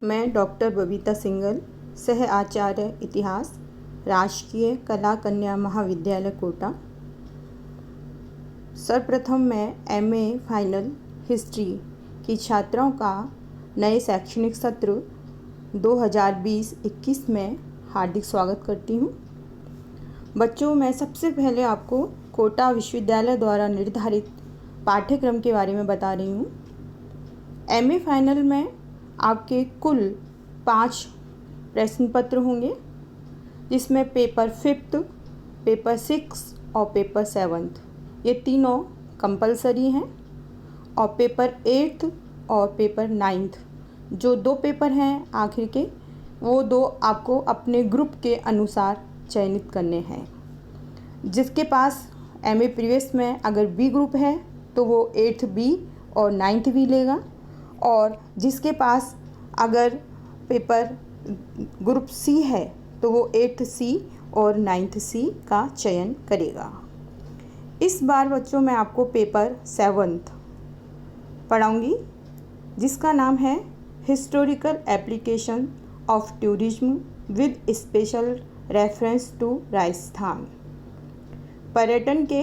मैं doctor Babita single, सह आचार्य इतिहास, राजकीय कला कन्या महाविद्यालय कोटा। सर्वप्रथम मैं एमए फाइनल हिस्ट्री की छात्राओं का नए शैक्षणिक सत्र 2020-21 में हार्दिक स्वागत करती हूँ। बच्चों, मैं सबसे पहले आपको कोटा विश्वविद्यालय द्वारा निर्धारित पाठ्यक्रम के बारे में बता रही हूँ। एमए फाइनल में आपके कुल 5 प्रश्न पत्र होंगे, जिसमें पेपर 5th, पेपर 6 और पेपर 7th ये तीनों कंपलसरी हैं, और पेपर 8th और पेपर 9th जो 2 पेपर हैं आखिर के, वो 2 आपको अपने ग्रुप के अनुसार चयनित करने हैं। जिसके पास एमए प्रीवियस में अगर बी ग्रुप है तो वो 8th बी और 9th बी लेगा, और जिसके पास अगर पेपर ग्रुप सी है तो वो 8th सी और 9th सी का चयन करेगा। इस बार बच्चों मैं आपको पेपर 7th पढ़ाऊँगी, जिसका नाम है historical application of tourism with special reference to Rajasthan. पर्यटन के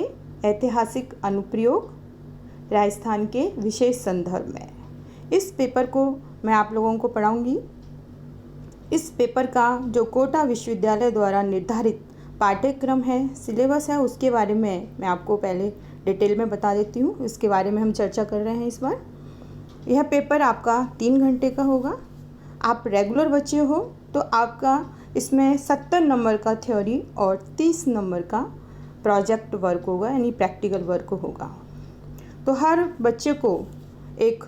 ऐतिहासिक अनुप्रयोग राजस्थान के विशेष संदर्भ में। इस पेपर को मैं आप लोगों को पढ़ाऊंगी। इस पेपर का जो कोटा विश्वविद्यालय द्वारा निर्धारित पाठ्यक्रम है, सिलेबस है, उसके बारे में मैं आपको पहले डिटेल में बता देती हूँ। इसके बारे में हम चर्चा कर रहे हैं इस बार। यह पेपर आपका 3 घंटे का होगा। आप रेगुलर बच्चे हो तो आपका इसमें 70 नंबर का थ्योरी और 30 नंबर का प्रोजेक्ट वर्क होगा, यानी प्रैक्टिकल वर्क होगा। तो हर बच्चे को एक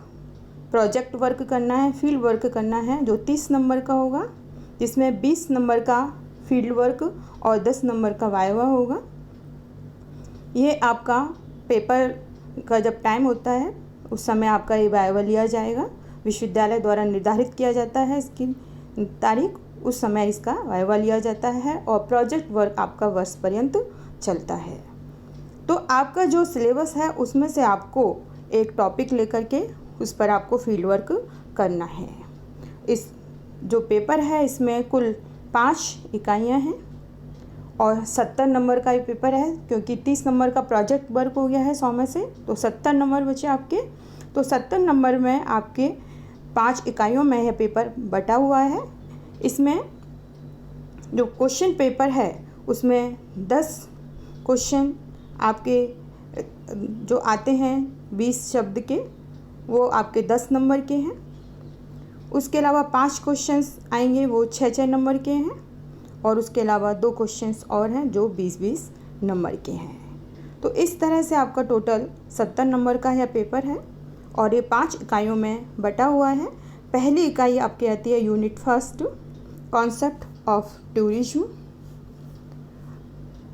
प्रोजेक्ट वर्क करना है, फील्ड वर्क करना है, जो 30 नंबर का होगा, जिसमें 20 नंबर का फील्ड वर्क और 10 नंबर का वाइवा होगा। ये आपका पेपर का जब टाइम होता है उस समय आपका ये वाइवा लिया जाएगा। विश्वविद्यालय द्वारा निर्धारित किया जाता है इसकी तारीख, उस समय इसका वाइवा लिया जाता है, और प्रोजेक्ट वर्क आपका वर्ष पर्यंत चलता है। तो आपका जो सिलेबस है उसमें से आपको एक टॉपिक लेकर के उस पर आपको फील्ड वर्क करना है। इस जो पेपर है इसमें कुल 5 इकाइयाँ हैं और 70 नंबर का ये पेपर है, क्योंकि 30 नंबर का प्रोजेक्ट वर्क हो गया है 100 में से, तो 70 नंबर बचे आपके। तो 70 नंबर में आपके 5 इकाइयों में यह पेपर बटा हुआ है। इसमें जो क्वेश्चन पेपर है उसमें 10 क्वेश्चन आपके जो आते हैं 20 शब्द के, वो आपके 10 नंबर के हैं। उसके अलावा 5 क्वेश्चंस आएंगे, वो 6-6 नंबर के हैं, और उसके अलावा 2 क्वेश्चंस और हैं जो 20-20 नंबर के हैं। तो इस तरह से आपका टोटल 70 नंबर का यह पेपर है, और ये 5 इकाइयों में बटा हुआ है। पहली इकाई आपकी आती है यूनिट 1, कॉन्सेप्ट ऑफ टूरिज्म,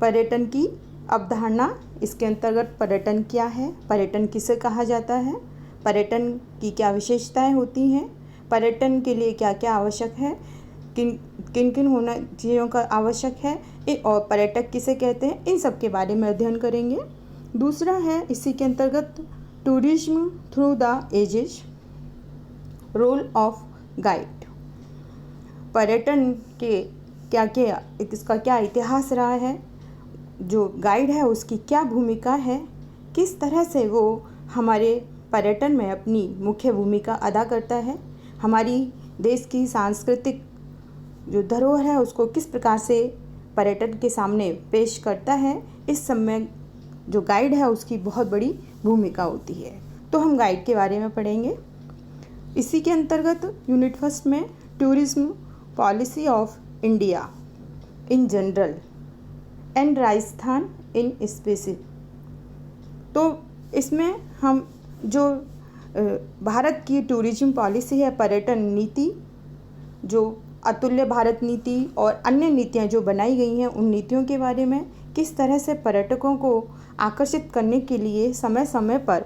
पर्यटन की अवधारणा। इसके अंतर्गत पर्यटन क्या है, पर्यटन किसे कहा जाता है, पर्यटन की क्या विशेषताएं होती हैं, पर्यटन के लिए क्या क्या आवश्यक है, किन किन होना चीज़ों का आवश्यक है, और पर्यटक किसे कहते हैं, इन सब के बारे में अध्ययन करेंगे। दूसरा है इसी के अंतर्गत tourism through the ages, role of guide. पर्यटन के क्या क्या, इसका क्या इतिहास रहा है, जो गाइड है उसकी क्या भूमिका है, किस तरह से वो हमारे पर्यटन में अपनी मुख्य भूमिका अदा करता है, हमारी देश की सांस्कृतिक जो धरोहर है उसको किस प्रकार से पर्यटन के सामने पेश करता है। इस सब में जो गाइड है उसकी बहुत बड़ी भूमिका होती है। तो हम गाइड के बारे में पढ़ेंगे। इसी के अंतर्गत यूनिट 1 में tourism policy of India in general and Rajasthan in specific. तो इसमें हम जो भारत की टूरिज्म पॉलिसी है, पर्यटन नीति, जो अतुल्य भारत नीति और अन्य नीतियां जो बनाई गई हैं, उन नीतियों के बारे में, किस तरह से पर्यटकों को आकर्षित करने के लिए समय समय पर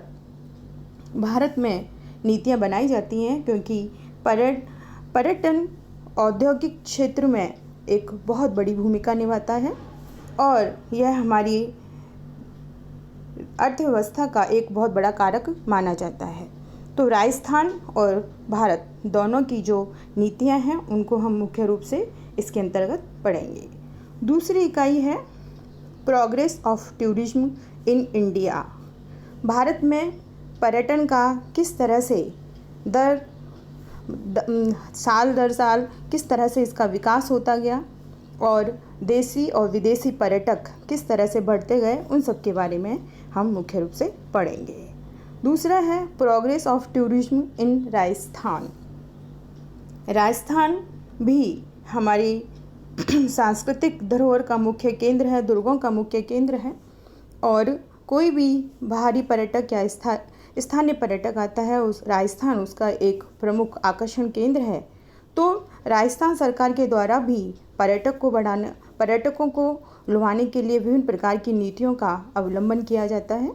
भारत में नीतियां बनाई जाती हैं, क्योंकि पर्यटन औद्योगिक क्षेत्र में एक बहुत बड़ी भूमिका निभाता है, और यह हमारी अर्थव्यवस्था का एक बहुत बड़ा कारक माना जाता है। तो राजस्थान और भारत दोनों की जो नीतियां हैं उनको हम मुख्य रूप से इसके अंतर्गत पढ़ेंगे। दूसरी इकाई है progress of tourism in India. Bharat में पर्यटन का किस तरह से साल दर साल किस तरह से इसका विकास होता गया और देसी और विदेशी पर्यटक किस तरह से बढ़ते गए, उन सब के बारे में हम मुख्य रूप से पढ़ेंगे। दूसरा है progress of tourism in Rajasthan. Rajasthan भी हमारी सांस्कृतिक धरोहर का मुख्य केंद्र है, दुर्गों का मुख्य केंद्र है, और कोई भी बाहरी पर्यटक या स्थानीय पर्यटक आता है उस राजस्थान उसका एक प्रमुख आकर्षण केंद्र है। तो राजस्थान सरकार के द्वारा भी पर्यटकों को लुभाने के लिए विभिन्न प्रकार की नीतियों का अवलंबन किया जाता है।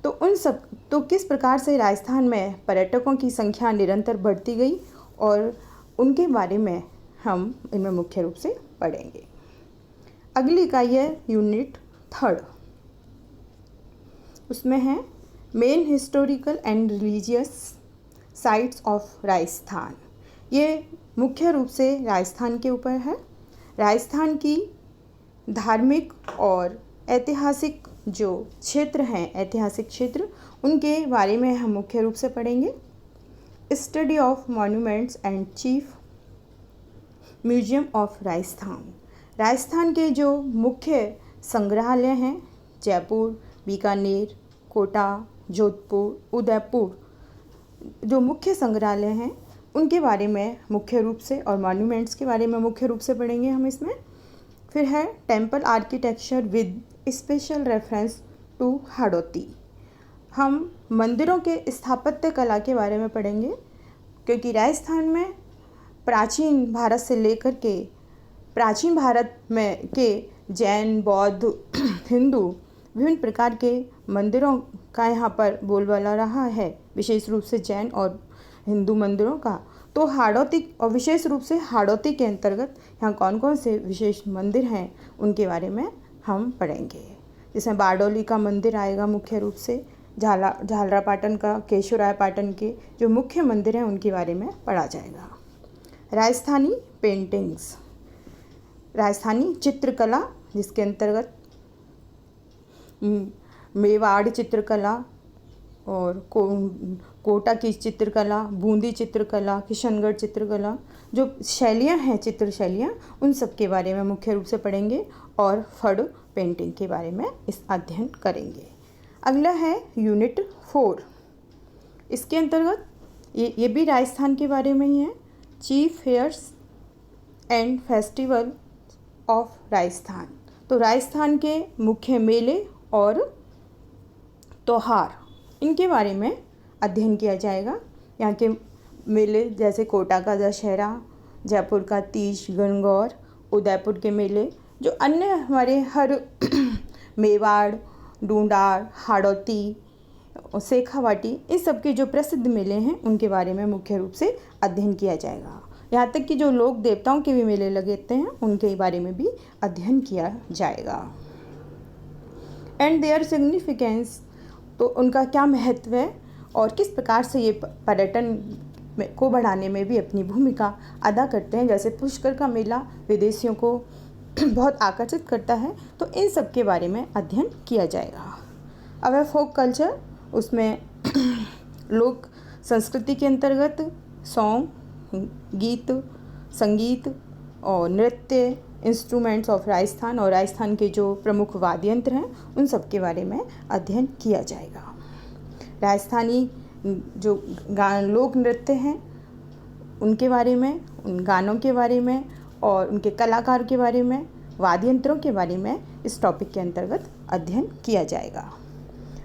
तो किस प्रकार से राजस्थान में पर्यटकों की संख्या निरंतर बढ़ती गई और उनके बारे में हम इनमें मुख्य रूप से पढ़ेंगे। अगली इकाई है यूनिट 3, उसमें है main historical and religious sites of Rajasthan. ये मुख्य रूप से राजस्थान के ऊपर है। राजस्थान की धार्मिक और ऐतिहासिक जो क्षेत्र हैं, ऐतिहासिक क्षेत्र, उनके बारे में हम मुख्य रूप से पढ़ेंगे। Study of monuments and chief museum of Rajasthan. Rajasthan के जो मुख्य संग्रहालय हैं, जयपुर, बीकानेर, कोटा, जोधपुर, उदयपुर, जो मुख्य संग्रहालय हैं उनके बारे में मुख्य रूप से, और मॉन्यूमेंट्स के बारे में मुख्य रूप से पढ़ेंगे हम इसमें। फिर है temple architecture with special reference to Hadoti. हम मंदिरों के स्थापत्य कला के बारे में पढ़ेंगे, क्योंकि राजस्थान में प्राचीन भारत से लेकर के प्राचीन भारत में के जैन, बौद्ध, हिंदू विभिन्न प्रकार के मंदिरों का यहाँ पर बोलबाला रहा है, विशेष रूप से जैन और हिंदू मंदिरों का। तो हाड़ौती, और विशेष रूप से हाड़ौती के अंतर्गत यहाँ कौन कौन से विशेष मंदिर हैं उनके बारे में हम पढ़ेंगे। जिसमें बारडोली का मंदिर आएगा मुख्य रूप से, झालरापाटन का, केशवरायपाटन के जो मुख्य मंदिर हैं उनके बारे में पढ़ा जाएगा। राजस्थानी पेंटिंग्स, राजस्थानी चित्रकला, जिसके अंतर्गत मेवाड़ चित्रकला और कोटा की चित्रकला, बूंदी चित्रकला, किशनगढ़ चित्रकला, जो शैलियाँ हैं, चित्र शैलियाँ, उन सब के बारे में मुख्य रूप से पढ़ेंगे और फड़ पेंटिंग के बारे में इस अध्ययन करेंगे। अगला है यूनिट 4। इसके अंतर्गत ये भी राजस्थान के बारे में ही है। Chief fairs and festival of Rajasthan. तो राजस्थान के मुख्य मेले और त्योहार, इनके बारे में अध्ययन किया जाएगा। यहाँ के मेले जैसे कोटा का दशहरा, जयपुर का तीज, गणगौर, उदयपुर के मेले, जो अन्य हमारे हर मेवाड़, डूंडार, हाड़ौती, शेखावाटी, इस सब के जो प्रसिद्ध मेले हैं उनके बारे में मुख्य रूप से अध्ययन किया जाएगा। यहाँ तक कि जो लोक देवताओं के भी मेले लगते हैं उनके बारे में भी अध्ययन किया जाएगा। एंड देयर सिग्निफिकेंस, तो उनका क्या महत्व है और किस प्रकार से ये पर्यटन को बढ़ाने में भी अपनी भूमिका अदा करते हैं। जैसे पुष्कर का मेला विदेशियों को बहुत आकर्षित करता है, तो इन सब के बारे में अध्ययन किया जाएगा। अब है फोक कल्चर, उसमें लोक संस्कृति के अंतर्गत सॉन्ग, गीत, संगीत और नृत्य, इंस्ट्रूमेंट्स ऑफ राजस्थान और राजस्थान के जो प्रमुख वाद्य यंत्र हैं उन सब के बारे में अध्ययन किया जाएगा। राजस्थानी जो लोक नृत्य हैं उनके बारे में, उन गानों के बारे में और उनके कलाकार के बारे में, वाद्य यंत्रों के बारे में इस टॉपिक के अंतर्गत अध्ययन किया जाएगा।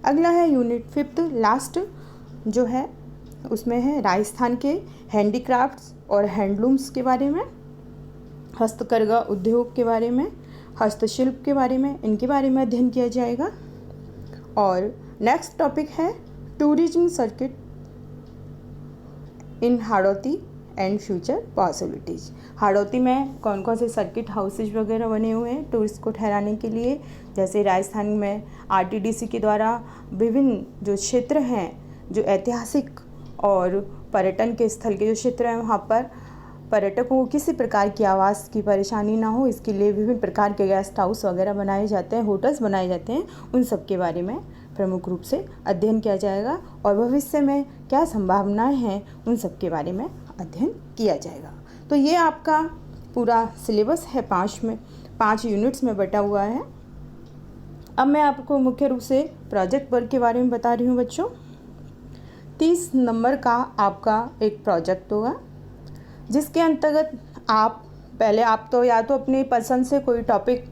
अगला है यूनिट 5, लास्ट जो है उसमें है राजस्थान के हैंडीक्राफ्ट्स और हैंडलूम्स के बारे में, हस्तकरघा उद्योग के बारे में, हस्तशिल्प के बारे में, इनके बारे में अध्ययन किया जाएगा। और नेक्स्ट टॉपिक है tourism circuit in Hadoti and future possibilities. Hadoti में कौन कौन से सर्किट हाउसेज वगैरह बने हुए हैं टूरिस्ट को ठहराने के लिए। जैसे राजस्थान में आरटीडीसी के द्वारा विभिन्न जो क्षेत्र हैं जो ऐतिहासिक और पर्यटन के स्थल के जो क्षेत्र हैं वहाँ पर पर्यटकों को किसी प्रकार की आवास की परेशानी ना हो, इसके लिए विभिन्न प्रकार के गेस्ट हाउस वगैरह बनाए जाते हैं, होटल्स बनाए जाते हैं, उन सब के बारे में प्रमुख रूप से अध्ययन किया जाएगा और भविष्य में क्या संभावनाएं हैं उन सब के बारे में अध्ययन किया जाएगा। तो ये आपका पूरा सिलेबस है, 5 यूनिट्स में बटा हुआ है। अब मैं आपको मुख्य रूप से प्रोजेक्ट वर्क के बारे में बता रही हूँ बच्चों। 30 नंबर का आपका एक प्रोजेक्ट होगा, जिसके अंतर्गत आप तो या तो अपनी पसंद से कोई टॉपिक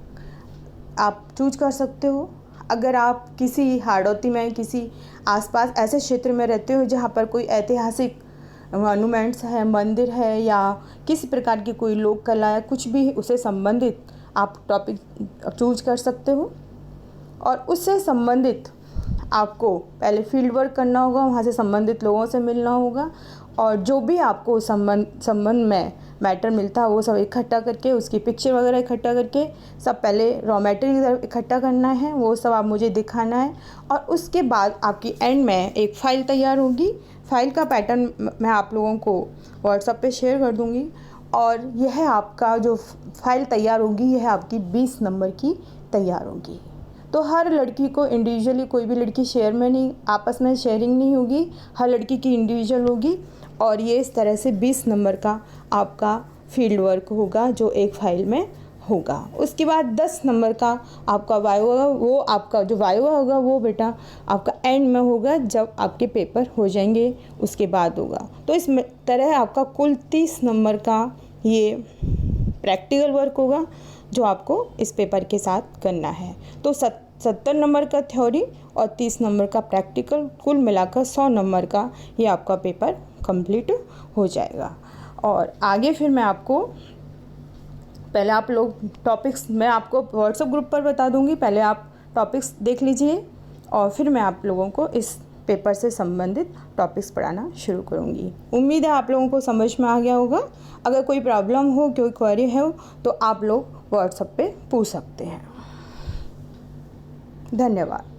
आप चूज कर सकते हो। अगर आप किसी हाड़ौती में किसी आसपास ऐसे क्षेत्र में रहते हो जहाँ पर कोई ऐतिहासिक मॉन्यूमेंट्स है, मंदिर है, या किसी प्रकार की कोई लोक कला है, कुछ भी उससे संबंधित आप टॉपिक चूज कर सकते हो। और उससे संबंधित आपको पहले फील्ड वर्क करना होगा, वहाँ से संबंधित लोगों से मिलना होगा और जो भी आपको संबंध में मैटर मिलता है वो सब इकट्ठा करके, उसकी पिक्चर वगैरह इकट्ठा करके सब पहले रॉ मटेरियल इकट्ठा करना है, वो सब आप मुझे दिखाना है। और उसके बाद आपकी एंड में एक फ़ाइल तैयार होगी। फ़ाइल का पैटर्न मैं आप लोगों को व्हाट्सएप पे शेयर कर दूँगी और यह आपका जो फ़ाइल तैयार होगी यह आपकी 20 नंबर की तैयार होगी। तो हर लड़की को इंडिविजुअली, कोई भी लड़की शेयर में नहीं, आपस में शेयरिंग नहीं होगी, हर लड़की की इंडिविजुअल होगी और ये इस तरह से 20 नंबर का आपका फील्ड वर्क होगा जो एक फ़ाइल में होगा। उसके बाद 10 नंबर का आपका वाइवा होगा। वो आपका जो वाइवा होगा वो बेटा आपका एंड में होगा, जब आपके पेपर हो जाएंगे उसके बाद होगा। तो इस तरह आपका कुल 30 नंबर का ये प्रैक्टिकल वर्क होगा जो आपको इस पेपर के साथ करना है। तो 70 नंबर का थ्योरी और 30 नंबर का प्रैक्टिकल, कुल मिलाकर 100 नंबर का ये आपका पेपर कंप्लीट हो जाएगा। और आगे फिर मैं आपको पहले आप लोग टॉपिक्स मैं आपको व्हाट्सएप ग्रुप पर बता दूंगी, पहले आप टॉपिक्स देख लीजिए और फिर मैं आप लोगों को इस पेपर से संबंधित टॉपिक्स पढ़ाना शुरू करूंगी। उम्मीद है आप लोगों को समझ में आ गया होगा। अगर कोई प्रॉब्लम हो, कोई क्वेरी हो तो आप लोग व्हाट्सएप पे पूछ सकते हैं। धन्यवाद।